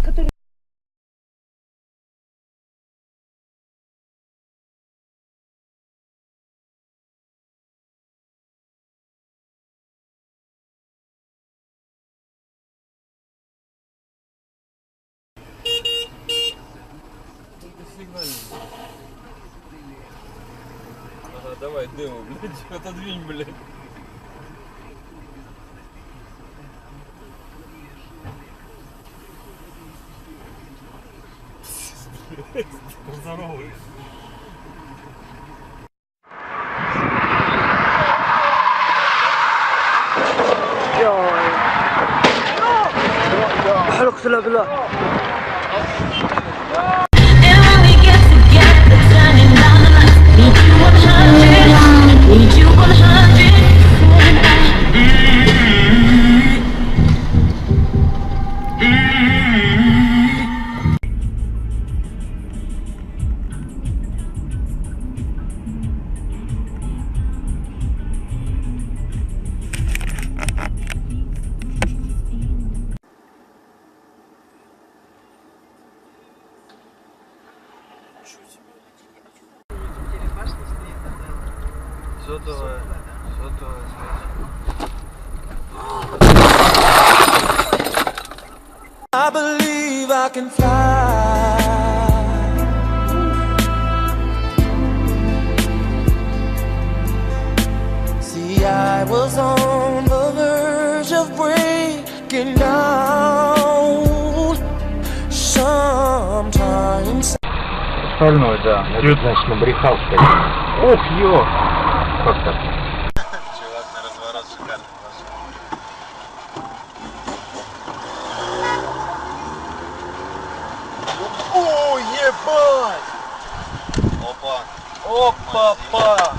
который... Ага, давай, дыму, блядь, отодвинь, блядь. Здоровый. اقسم بالله Сотовая связь. I believe I can fly. See, I was on the verge of breaking down. Sometimes. Остальное, да. Это, значит, набрехал, что ли. Ох, ё! Как так? Чувак на разворот шикарный пошел. О, ебать! Опа. Опа-па!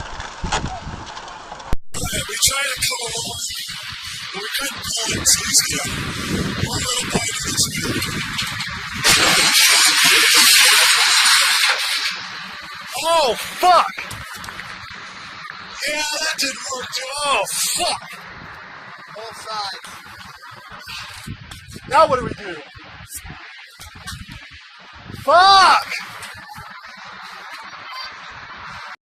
Oh, fuck! Yeah, that didn't work. Oh, fuck! Both sides. Now what do we do? Fuck!